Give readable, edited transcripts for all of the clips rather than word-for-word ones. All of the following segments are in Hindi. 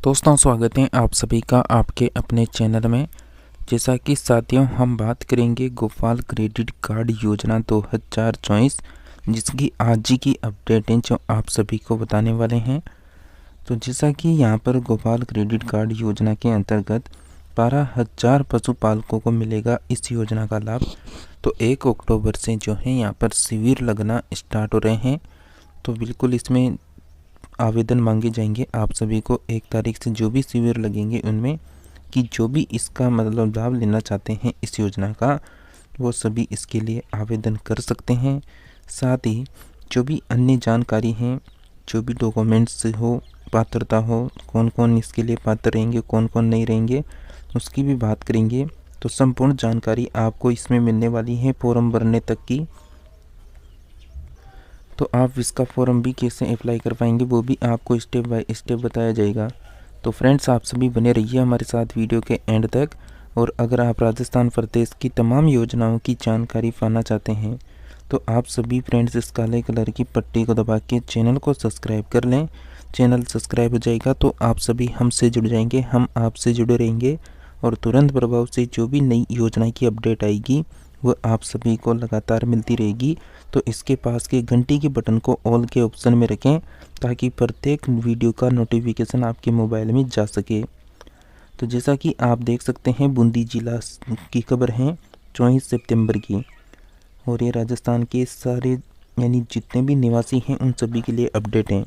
दोस्तों स्वागत है आप सभी का आपके अपने चैनल में। जैसा कि साथियों हम बात करेंगे गोपाल क्रेडिट कार्ड योजना 2024 जिसकी आज ही की अपडेट है जो आप सभी को बताने वाले हैं। तो जैसा कि यहाँ पर गोपाल क्रेडिट कार्ड योजना के अंतर्गत 12,000 पशुपालकों को मिलेगा इस योजना का लाभ। तो 1 अक्टूबर से जो है यहाँ पर शिविर लगना स्टार्ट हो रहे हैं। तो बिल्कुल इसमें आवेदन मांगे जाएंगे आप सभी को 1 तारीख से जो भी शिविर लगेंगे उनमें कि जो भी इसका मतलब लाभ लेना चाहते हैं इस योजना का वो सभी इसके लिए आवेदन कर सकते हैं। साथ ही जो भी अन्य जानकारी हैं, जो भी डॉक्यूमेंट्स हो, पात्रता हो, कौन कौन इसके लिए पात्र रहेंगे, कौन कौन नहीं रहेंगे, उसकी भी बात करेंगे। तो संपूर्ण जानकारी आपको इसमें मिलने वाली है फॉर्म भरने तक की। तो आप इसका फॉर्म भी कैसे अप्लाई कर पाएंगे वो भी आपको स्टेप बाय स्टेप बताया जाएगा। तो फ्रेंड्स आप सभी बने रहिए हमारे साथ वीडियो के एंड तक। और अगर आप राजस्थान प्रदेश की तमाम योजनाओं की जानकारी पाना चाहते हैं तो आप सभी फ्रेंड्स इस काले कलर की पट्टी को दबा के चैनल को सब्सक्राइब कर लें। चैनल सब्सक्राइब हो जाएगा तो आप सभी हमसे जुड़ जाएंगे, हम आपसे जुड़े रहेंगे और तुरंत प्रभाव से जो भी नई योजना की अपडेट आएगी वो आप सभी को लगातार मिलती रहेगी। तो इसके पास के घंटी के बटन को ऑल के ऑप्शन में रखें ताकि प्रत्येक वीडियो का नोटिफिकेशन आपके मोबाइल में जा सके। तो जैसा कि आप देख सकते हैं बूंदी जिला की खबर है 24 सितंबर की, और ये राजस्थान के सारे यानी जितने भी निवासी हैं उन सभी के लिए अपडेट हैं।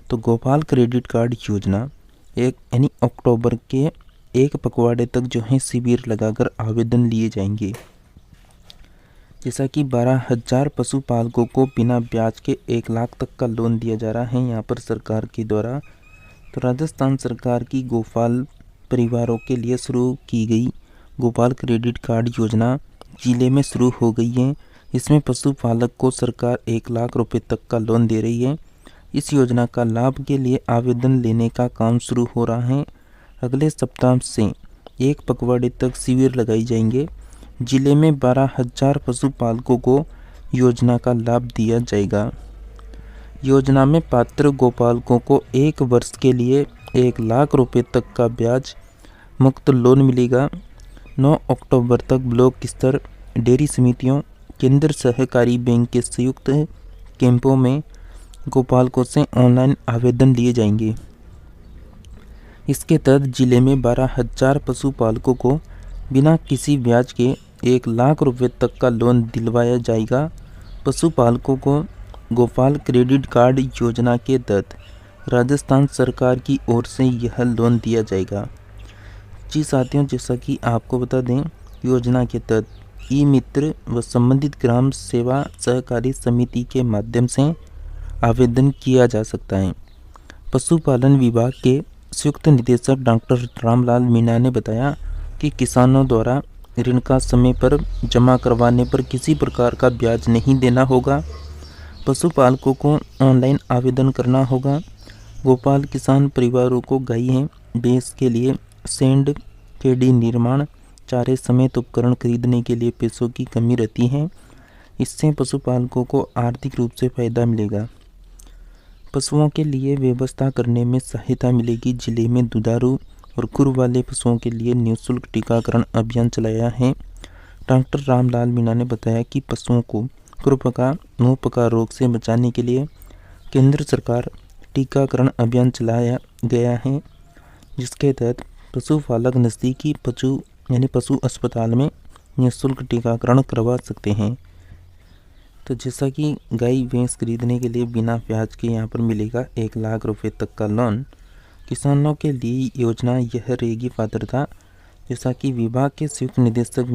तो गोपाल क्रेडिट कार्ड योजना यानी अक्टूबर के 1 पखवाड़े तक जो है शिविर लगाकर आवेदन लिए जाएंगे। जैसा कि 12,000 पशुपालकों को बिना ब्याज के 1 लाख तक का लोन दिया जा रहा है यहाँ पर सरकार के द्वारा। तो राजस्थान सरकार की गोपाल परिवारों के लिए शुरू की गई गोपाल क्रेडिट कार्ड योजना जिले में शुरू हो गई है। इसमें पशुपालक को सरकार 1 लाख रुपए तक का लोन दे रही है। इस योजना का लाभ के लिए आवेदन लेने का काम शुरू हो रहा है। अगले सप्ताह से 1 पखवाड़े तक शिविर लगाई जाएंगे। जिले में 12,000 पशुपालकों को योजना का लाभ दिया जाएगा। योजना में पात्र गोपालकों को 1 वर्ष के लिए 1 लाख रुपए तक का ब्याज मुक्त लोन मिलेगा। 9 अक्टूबर तक ब्लॉक स्तर डेयरी समितियों, केंद्र सहकारी बैंक के संयुक्त कैंपों में गोपालकों से ऑनलाइन आवेदन लिए जाएंगे। इसके तहत जिले में 12,000 पशुपालकों को बिना किसी ब्याज के 1 लाख रुपए तक का लोन दिलवाया जाएगा। पशुपालकों को गोपाल क्रेडिट कार्ड योजना के तहत राजस्थान सरकार की ओर से यह लोन दिया जाएगा। जी साथियों, जैसा कि आपको बता दें योजना के तहत ई मित्र व संबंधित ग्राम सेवा सहकारी समिति के माध्यम से आवेदन किया जा सकता है। पशुपालन विभाग के संयुक्त निदेशक डॉक्टर रामलाल मीणा ने बताया कि किसानों द्वारा ऋण का समय पर जमा करवाने पर किसी प्रकार का ब्याज नहीं देना होगा। पशुपालकों को ऑनलाइन आवेदन करना होगा। गोपाल किसान परिवारों को गाय भैंस के लिए शेड, खेड़ी निर्माण, चारे समेत उपकरण खरीदने के लिए पैसों की कमी रहती है। इससे पशुपालकों को आर्थिक रूप से फायदा मिलेगा। पशुओं के लिए व्यवस्था करने में सहायता मिलेगी। जिले में दुधारू और खुर वाले पशुओं के लिए निःशुल्क टीकाकरण अभियान चलाया है। डॉक्टर रामलाल मीणा ने बताया कि पशुओं को खुरपका मुंहपका रोग से बचाने के लिए केंद्र सरकार टीकाकरण अभियान चलाया गया है, जिसके तहत पशुपालक नज़दीकी पशु अस्पताल में निःशुल्क टीकाकरण करवा सकते हैं। तो जैसा कि गाय भैंस खरीदने के लिए बिना ब्याज के यहाँ पर मिलेगा 1 लाख रुपए तक का लोन। किसानों के लिए योजना यह रहेगी पात्रता। जैसा कि विभाग के संयुक्त निदेशक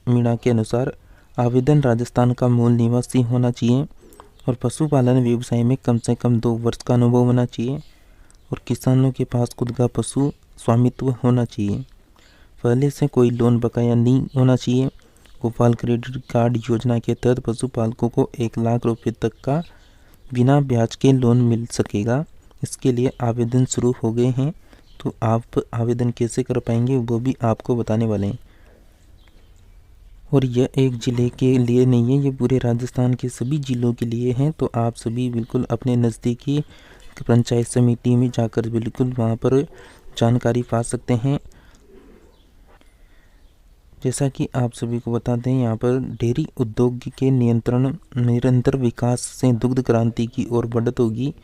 मीणा के अनुसार आवेदन राजस्थान का मूल निवासी होना चाहिए और पशुपालन व्यवसाय में कम से कम 2 वर्ष का अनुभव होना चाहिए और किसानों के पास खुद का पशु स्वामित्व होना चाहिए। पहले से कोई लोन बकाया नहीं होना चाहिए। गोपाल क्रेडिट कार्ड योजना के तहत पशुपालकों को 1 लाख रुपए तक का बिना ब्याज के लोन मिल सकेगा। इसके लिए आवेदन शुरू हो गए हैं। तो आप आवेदन कैसे कर पाएंगे वो भी आपको बताने वाले हैं। और यह एक ज़िले के लिए नहीं है, ये पूरे राजस्थान के सभी ज़िलों के लिए हैं। तो आप सभी बिल्कुल अपने नज़दीकी पंचायत समिति में जाकर बिल्कुल वहाँ पर जानकारी पा सकते हैं। जैसा कि आप सभी को बता दें, यहाँ पर डेयरी उद्योग के निरंतर विकास से दुग्ध क्रांति की ओर बढ़त होगी।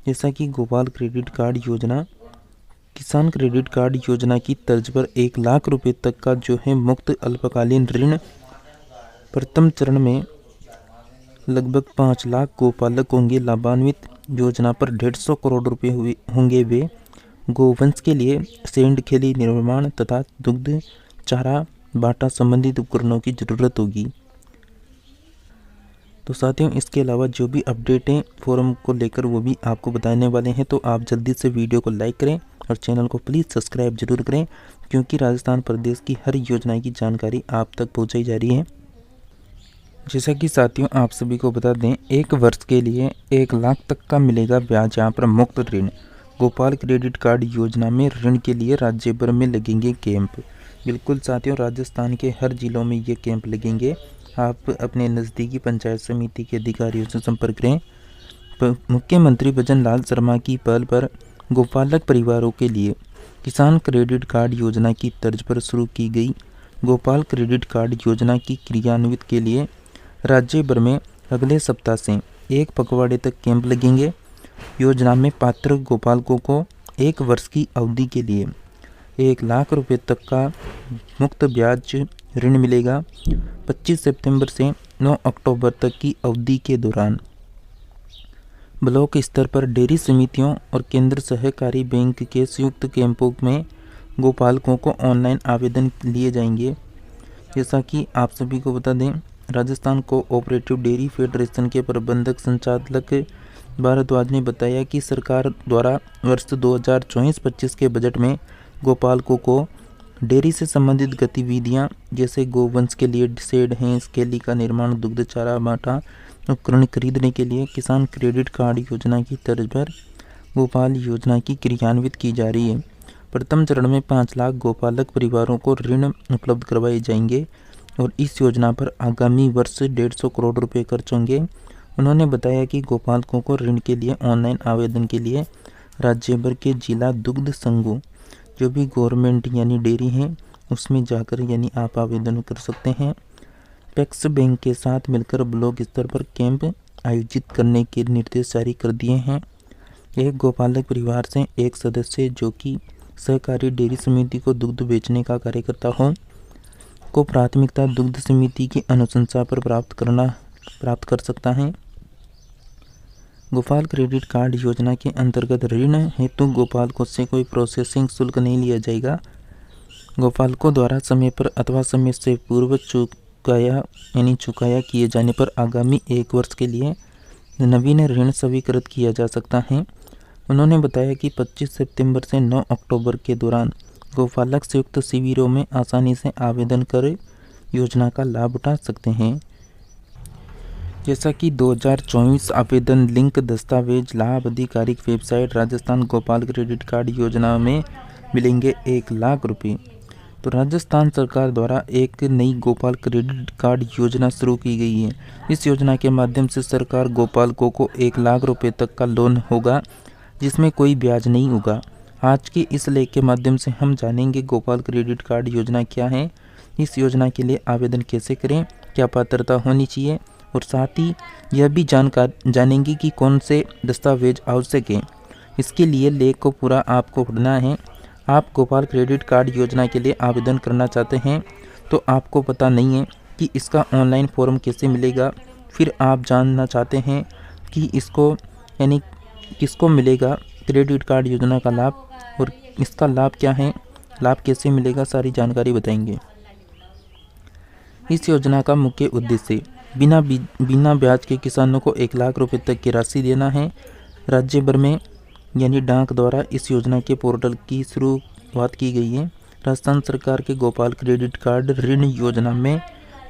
जैसा कि गोपाल क्रेडिट कार्ड योजना, किसान क्रेडिट कार्ड योजना की तर्ज पर 1 लाख रुपए तक का जो है मुफ्त अल्पकालीन ऋण प्रथम चरण में लगभग 5 लाख गोपालक होंगे लाभान्वित। योजना पर 150 करोड़ रुपए होंगे वे गोवंश के लिए सेंध खेली निर्माण तथा दुग्ध चारा बाटा संबंधित उपकरणों की जरूरत होगी। तो साथियों, इसके अलावा जो भी अपडेट हैं फोरम को लेकर वो भी आपको बताने वाले हैं, तो आप जल्दी से वीडियो को लाइक करें और चैनल को प्लीज़ सब्सक्राइब जरूर करें, क्योंकि राजस्थान प्रदेश की हर योजना की जानकारी आप तक पहुंचाई जा रही है। जैसा कि साथियों आप सभी को बता दें, 1 वर्ष के लिए 1 लाख तक का मिलेगा ब्याज यहाँ पर मुफ्त ऋण। गोपाल क्रेडिट कार्ड योजना में ऋण के लिए राज्य भर में लगेंगे कैंप। बिल्कुल साथियों, राजस्थान के हर जिलों में ये कैंप लगेंगे। आप अपने नज़दीकी पंचायत समिति के अधिकारियों से संपर्क करें। मुख्यमंत्री भजन लाल शर्मा की पहल पर गोपालक परिवारों के लिए किसान क्रेडिट कार्ड योजना की तर्ज पर शुरू की गई गोपाल क्रेडिट कार्ड योजना की क्रियान्वित के लिए राज्य भर में अगले सप्ताह से 1 पखवाड़े तक कैंप लगेंगे। योजना में पात्र गोपालकों को 1 वर्ष की अवधि के लिए 1 लाख रुपए तक का मुफ्त ब्याज ऋण मिलेगा। 25 सितंबर से 9 अक्टूबर तक की अवधि के दौरान ब्लॉक स्तर पर डेयरी समितियों और केंद्र सहकारी बैंक के संयुक्त कैंपों में गोपालकों को ऑनलाइन आवेदन लिए जाएंगे। जैसा कि आप सभी को बता दें, राजस्थान कोऑपरेटिव डेयरी फेडरेशन के प्रबंधक संचालक भारद्वाज ने बताया कि सरकार द्वारा वर्ष 2024-25 के बजट में गोपालकों को डेयरी से संबंधित गतिविधियां जैसे गोवंश के लिए शेड हैं, स्केली का निर्माण, दुग्ध चारा बाटा उपकरण खरीदने के लिए किसान क्रेडिट कार्ड योजना की तर्ज पर गोपाल योजना की क्रियान्वित की जा रही है। प्रथम चरण में 5 लाख गोपालक परिवारों को ऋण उपलब्ध करवाए जाएंगे और इस योजना पर आगामी वर्ष 150 करोड़ रुपए खर्च होंगे। उन्होंने बताया कि गोपालकों को ऋण के लिए ऑनलाइन आवेदन के लिए राज्य भर के जिला दुग्ध संघों, जो भी गवर्नमेंट यानी डेयरी हैं, उसमें जाकर यानी आप आवेदन कर सकते हैं। पैक्स बैंक के साथ मिलकर ब्लॉक स्तर पर कैंप आयोजित करने के निर्देश जारी कर दिए हैं। एक गोपालक परिवार से एक सदस्य जो कि सहकारी डेयरी समिति को दुग्ध बेचने का कार्य करता हो को प्राथमिकता दुग्ध समिति की अनुशंसा पर प्राप्त कर सकता है। गोपाल क्रेडिट कार्ड योजना के अंतर्गत ऋण हेतु गोपालकों से कोई प्रोसेसिंग शुल्क नहीं लिया जाएगा। गोपालकों द्वारा समय पर अथवा समय से पूर्व चुकाया किए जाने पर आगामी 1 वर्ष के लिए नवीन ऋण स्वीकृत किया जा सकता है। उन्होंने बताया कि 25 सितंबर से 9 अक्टूबर के दौरान गोपालक संयुक्त शिविरों में आसानी से आवेदन कर योजना का लाभ उठा सकते हैं। जैसा कि 2024 आवेदन लिंक दस्तावेज लाभ आधिकारिक website Rajasthan Gopal credit card योजना में मिलेंगे 1 लाख रुपये। तो राजस्थान सरकार द्वारा एक नई गोपाल क्रेडिट कार्ड योजना शुरू की गई है। इस योजना के माध्यम से सरकार गोपालकों को 1 लाख रुपये तक का लोन होगा, जिसमें कोई ब्याज नहीं होगा। आज के इस लेख के माध्यम से हम जानेंगे गोपाल क्रेडिट कार्ड योजना क्या है, इस योजना के लिए आवेदन कैसे करें, क्या पात्रता होनी चाहिए, और साथ ही यह भी जानेंगे कि कौन से दस्तावेज आवश्यक हैं। इसके लिए लेख को पूरा आपको पढ़ना है। आप गोपाल क्रेडिट कार्ड योजना के लिए आवेदन करना चाहते हैं तो आपको पता नहीं है कि इसका ऑनलाइन फॉर्म कैसे मिलेगा, फिर आप जानना चाहते हैं कि इसको यानी किसको मिलेगा क्रेडिट कार्ड योजना का लाभ और इसका लाभ क्या है, लाभ कैसे मिलेगा, सारी जानकारी बताएंगे। इस योजना का मुख्य उद्देश्य बिना ब्याज के किसानों को 1 लाख रुपए तक की राशि देना है। राज्य भर में यानी डाक द्वारा इस योजना के पोर्टल की शुरुआत की गई है। राजस्थान सरकार के गोपाल क्रेडिट कार्ड ऋण योजना में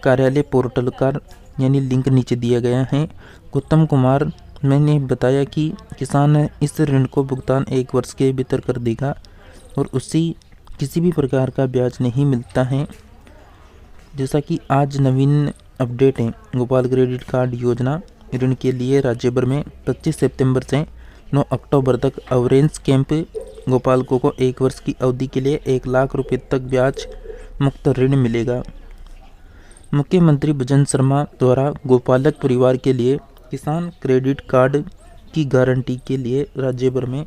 कार्यालय पोर्टल का यानी लिंक नीचे दिया गया है। गौतम कुमार मैंने बताया कि किसान इस ऋण को भुगतान 1 वर्ष के भीतर कर देगा और उससे किसी भी प्रकार का ब्याज नहीं मिलता है। जैसा कि आज नवीन अपडेट है, गोपाल क्रेडिट कार्ड योजना ऋण के लिए राज्य भर में 25 सितंबर से 9 अक्टूबर तक ऑरेंज कैंप गोपालकों को 1 वर्ष की अवधि के लिए 1 लाख रुपए तक ब्याज मुक्त ऋण मिलेगा। मुख्यमंत्री भजन शर्मा द्वारा गोपालक परिवार के लिए किसान क्रेडिट कार्ड की गारंटी के लिए राज्य भर में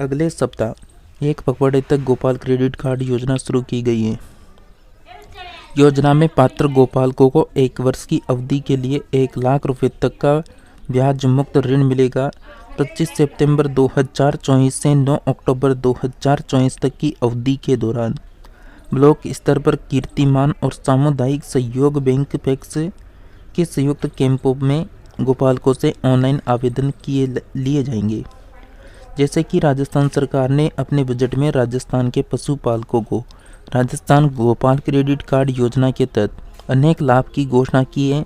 अगले सप्ताह 1 पखवाड़े तक गोपाल क्रेडिट कार्ड योजना शुरू की गई है। योजना में पात्र गोपालकों को 1 वर्ष की अवधि के लिए 1 लाख रुपए तक का ब्याज मुक्त ऋण मिलेगा। 25 सितंबर 2024 से 9 अक्टूबर 2024 तक की अवधि के दौरान ब्लॉक स्तर पर कीर्तिमान और सामुदायिक सहयोग बैंक पैक्स के संयुक्त कैंपों में गोपालकों से ऑनलाइन आवेदन लिए जाएंगे। जैसे कि राजस्थान सरकार ने अपने बजट में राजस्थान के पशुपालकों को राजस्थान गोपाल क्रेडिट कार्ड योजना के तहत अनेक लाभ की घोषणा की है।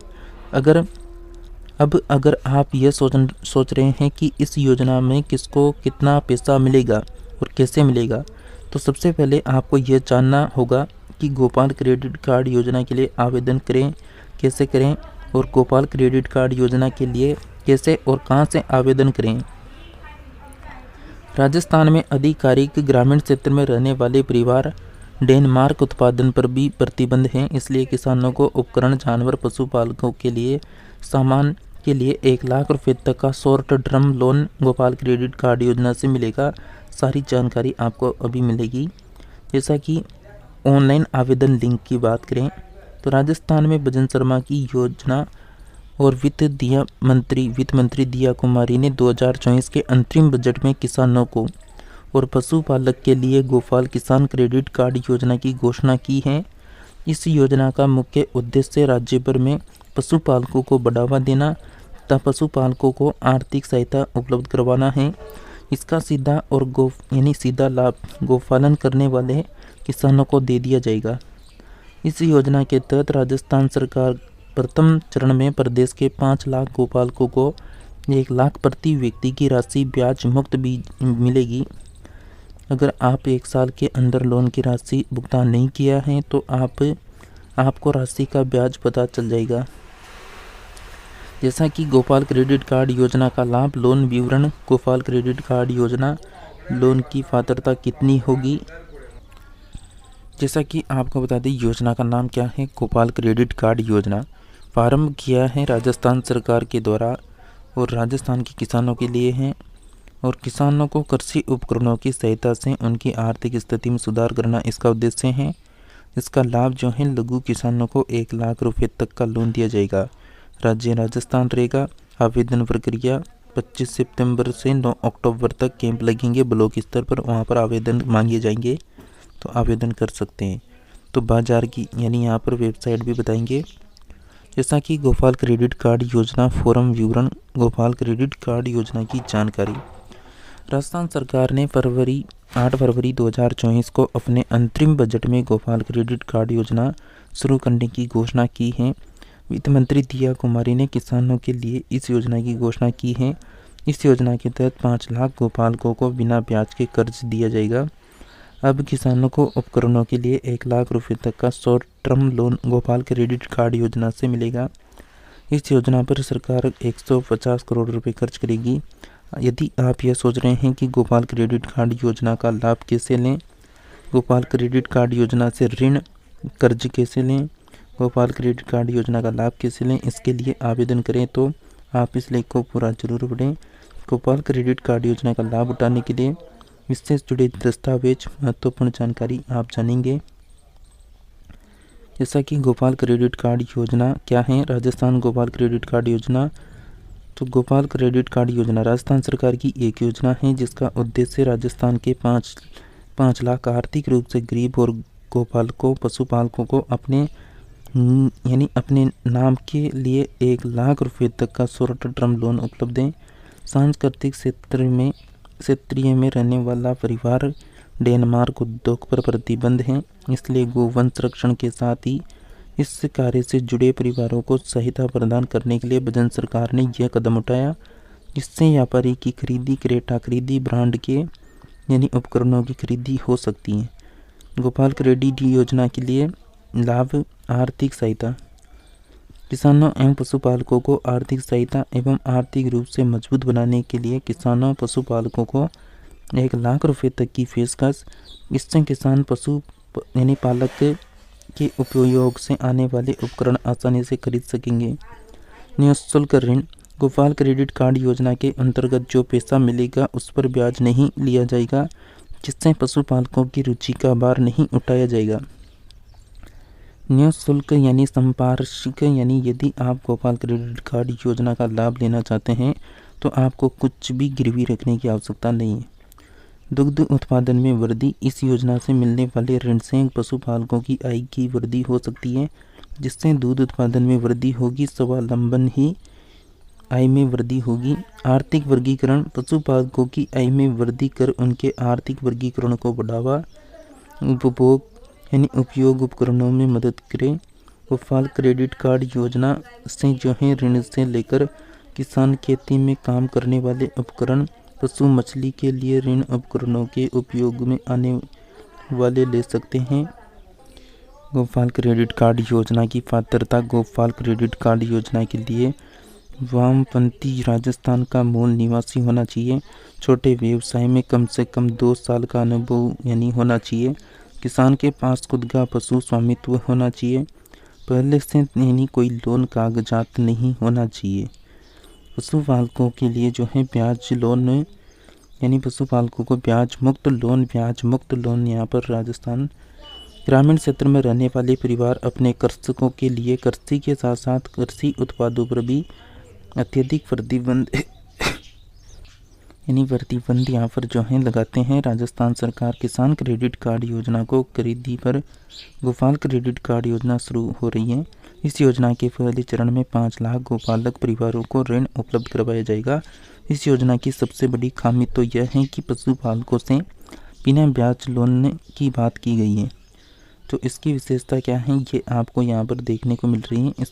अगर आप यह सोच रहे हैं कि इस योजना में किसको कितना पैसा मिलेगा और कैसे मिलेगा, तो सबसे पहले आपको यह जानना होगा कि गोपाल क्रेडिट कार्ड योजना के लिए आवेदन करें कैसे करें और गोपाल क्रेडिट कार्ड योजना के लिए कैसे और कहां से आवेदन करें। राजस्थान में आधिकारिक ग्रामीण क्षेत्र में रहने वाले परिवार डेनमार्क उत्पादन पर भी प्रतिबंध है, इसलिए किसानों को उपकरण, जानवर, पशुपालकों के लिए सामान के लिए 1 लाख रुपए तक का short term loan Gopal credit card योजना से मिलेगा। सारी जानकारी आपको अभी मिलेगी। जैसा कि ऑनलाइन आवेदन लिंक की बात करें तो राजस्थान में भजन शर्मा की योजना और वित्त मंत्री दिया कुमारी ने 2024 के अंतरिम बजट में किसानों को और पशुपालक के लिए गोपाल किसान क्रेडिट कार्ड योजना की घोषणा की है। इस योजना का मुख्य उद्देश्य राज्य भर में पशुपालकों को बढ़ावा देना तथा पशुपालकों को आर्थिक सहायता उपलब्ध करवाना है। इसका सीधा और सीधा लाभ गोपालन करने वाले किसानों को दे दिया जाएगा। इस योजना के तहत राजस्थान सरकार प्रथम चरण में प्रदेश के 5 लाख गोपालकों को 1 लाख प्रति व्यक्ति की राशि ब्याज मुक्त भी मिलेगी। अगर आप 1 साल के अंदर लोन की राशि भुगतान नहीं किया है तो आपको राशि का ब्याज पता चल जाएगा। जैसा कि गोपाल क्रेडिट कार्ड योजना का लाभ, लोन विवरण, गोपाल क्रेडिट कार्ड योजना लोन की पात्रता कितनी होगी। जैसा कि आपको बता दें योजना का नाम क्या है, गोपाल क्रेडिट कार्ड योजना प्रारंभ किया है राजस्थान सरकार के द्वारा और राजस्थान के किसानों के लिए है और किसानों को कृषि उपकरणों की सहायता से उनकी आर्थिक स्थिति में सुधार करना इसका उद्देश्य है। इसका लाभ जो है लघु किसानों को 1 लाख रुपए तक का लोन दिया जाएगा। राज्य राजस्थान रहेगा। आवेदन प्रक्रिया 25 सितंबर से 9 अक्टूबर तक कैंप लगेंगे ब्लॉक स्तर पर, वहाँ पर आवेदन मांगे जाएंगे तो आवेदन कर सकते हैं। तो बाजार की यहाँ पर वेबसाइट भी बताएंगे। जैसा कि गोपाल क्रेडिट कार्ड योजना फॉर्म विवरण, गोपाल क्रेडिट कार्ड योजना की जानकारी। राजस्थान सरकार ने 8 फरवरी 2024 को अपने अंतरिम बजट में गोपाल क्रेडिट कार्ड योजना शुरू करने की घोषणा की है। वित्त मंत्री दिया कुमारी ने किसानों के लिए इस योजना की घोषणा की है। इस योजना के तहत 5 लाख गोपालकों को बिना ब्याज के कर्ज दिया जाएगा। अब किसानों को उपकरणों के लिए 1 लाख रुपए तक का short term loan Gopal credit card योजना से मिलेगा। इस योजना पर सरकार 150 करोड़ रुपए खर्च करेगी। यदि आप यह सोच रहे हैं कि गोपाल क्रेडिट कार्ड योजना का लाभ कैसे लें, गोपाल क्रेडिट कार्ड योजना से ऋण कर्ज कैसे लें, गोपाल क्रेडिट कार्ड योजना का लाभ कैसे लें, इसके लिए आवेदन करें तो आप इस लेख को पूरा जरूर पढ़ें। गोपाल क्रेडिट कार्ड योजना का लाभ उठाने के लिए इससे जुड़े दस्तावेज महत्वपूर्ण जानकारी आप जानेंगे। जैसा कि गोपाल क्रेडिट कार्ड योजना क्या है, राजस्थान गोपाल क्रेडिट कार्ड योजना। तो गोपाल क्रेडिट कार्ड योजना राजस्थान सरकार की एक योजना है जिसका उद्देश्य राजस्थान के 5 लाख आर्थिक रूप से गरीब और गोपालकों पशुपालकों को अपने नाम के लिए 1 लाख रुपए तक का शॉर्ट टर्म लोन उपलब्ध है। सांस्कृतिक क्षेत्रीय में रहने वाला परिवार डेनमार्क उद्योग पर प्रतिबंध है, इसलिए गोवंश संरक्षण के साथ ही इस कार्य से जुड़े परिवारों को सहायता प्रदान करने के लिए भजन सरकार ने यह कदम उठाया। इससे व्यापारी की खरीदी, क्रेटा खरीदी, ब्रांड के उपकरणों की खरीदी हो सकती है। गोपाल क्रेडिट योजना के लिए लाभ, आर्थिक सहायता। किसानों एवं पशुपालकों को आर्थिक सहायता एवं आर्थिक रूप से मजबूत बनाने के लिए किसानों पशुपालकों को 1 लाख रुपए तक की पेशकश। इससे किसान पशु यानी पालक के उपयोग से आने वाले उपकरण आसानी से खरीद सकेंगे। निःशुल्क ऋण। गोपाल क्रेडिट कार्ड योजना के अंतर्गत जो पैसा मिलेगा उस पर ब्याज नहीं लिया जाएगा, जिससे पशुपालकों की रुचि का भार नहीं उठाया जाएगा। निःशुल्क यानी संपार्श्विक, यानी यदि आप गोपाल क्रेडिट कार्ड योजना का लाभ लेना चाहते हैं तो आपको कुछ भी गिरवी रखने की आवश्यकता नहीं है। दुग्ध उत्पादन में वृद्धि। इस योजना से मिलने वाले ऋण से पशुपालकों की आय की वृद्धि हो सकती है, जिससे दूध उत्पादन में वृद्धि होगी, स्वावलंबन ही आय में वृद्धि होगी। आर्थिक वर्गीकरण। पशुपालकों की आय में वृद्धि कर उनके आर्थिक वर्गीकरण को बढ़ावा उपभोग यानी उपयोग उपकरणों में मदद करें। गोपाल क्रेडिट कार्ड योजना से जो है ऋण से लेकर किसान खेती में काम करने वाले उपकरण, पशु मछली के लिए ऋण उपकरणों के उपयोग में आने वाले ले सकते हैं। गोपाल क्रेडिट कार्ड योजना की पात्रता। गोपाल क्रेडिट कार्ड योजना के लिए वामपंथी राजस्थान का मूल निवासी होना चाहिए। छोटे व्यवसाय में कम से कम 2 साल का अनुभव यानी होना चाहिए। किसान के पास खुद का पशु स्वामित्व होना चाहिए। पहले से यानी कोई लोन कागजात नहीं होना चाहिए। पशुपालकों के लिए जो है ब्याज लोन यानी पशुपालकों को ब्याज मुक्त लोन यहाँ पर राजस्थान। ग्रामीण क्षेत्र में रहने वाले परिवार अपने कृषकों के लिए कृषि के साथ साथ कृषि उत्पादों पर भी अत्यधिक प्रतिबंध यानी प्रतिबंध यहाँ पर जो है लगाते हैं। राजस्थान सरकार किसान क्रेडिट कार्ड योजना को खरीदी पर गोपाल क्रेडिट कार्ड योजना शुरू हो रही है। इस योजना के पहले चरण में 5 लाख गोपालक परिवारों को ऋण उपलब्ध करवाया जाएगा। इस योजना की सबसे बड़ी खामी तो यह है कि पशुपालकों से बिना ब्याज लोन की बात की गई है। तो इसकी विशेषता क्या है ये आपको यहाँ पर देखने को मिल रही है।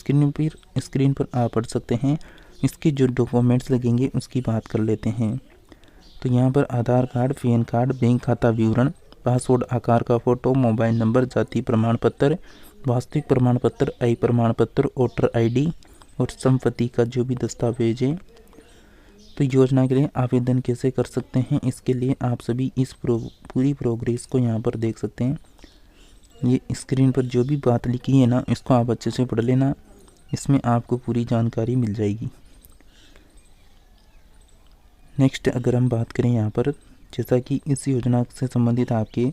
स्क्रीन पर आप पढ़ सकते हैं। इसके जो डॉक्यूमेंट्स लगेंगे उसकी बात कर लेते हैं। तो यहाँ पर आधार कार्ड, पैन कार्ड, बैंक खाता विवरण, पासपोर्ट आकार का फ़ोटो, मोबाइल नंबर, जाति प्रमाण पत्र, वास्तविक प्रमाण पत्र, आय प्रमाण पत्र, वोटर ID और संपत्ति का जो भी दस्तावेज है। तो योजना के लिए आवेदन कैसे कर सकते हैं, इसके लिए आप सभी इस पूरी प्रोग्रेस को यहाँ पर देख सकते हैं। ये स्क्रीन पर जो भी बात लिखी है ना, इसको आप अच्छे से पढ़ लेना, इसमें आपको पूरी जानकारी मिल जाएगी। नेक्स्ट अगर हम बात करें यहाँ पर, जैसा कि इस योजना से संबंधित आपके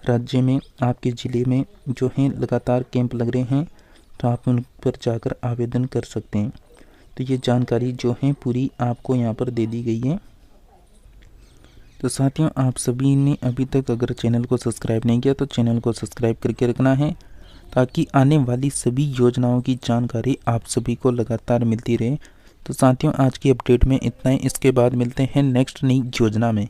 राज्य में, आपके ज़िले में जो है लगातार कैंप लग रहे हैं, तो आप उन पर जाकर आवेदन कर सकते हैं। तो ये जानकारी जो है पूरी आपको यहाँ पर दे दी गई है। तो साथियों, आप सभी ने अभी तक अगर चैनल को सब्सक्राइब नहीं किया तो चैनल को सब्सक्राइब करके रखना है, ताकि आने वाली सभी योजनाओं की जानकारी आप सभी को लगातार मिलती रहे। तो साथियों, आज की अपडेट में इतना ही। इसके बाद मिलते हैं नेक्स्ट नई योजना में।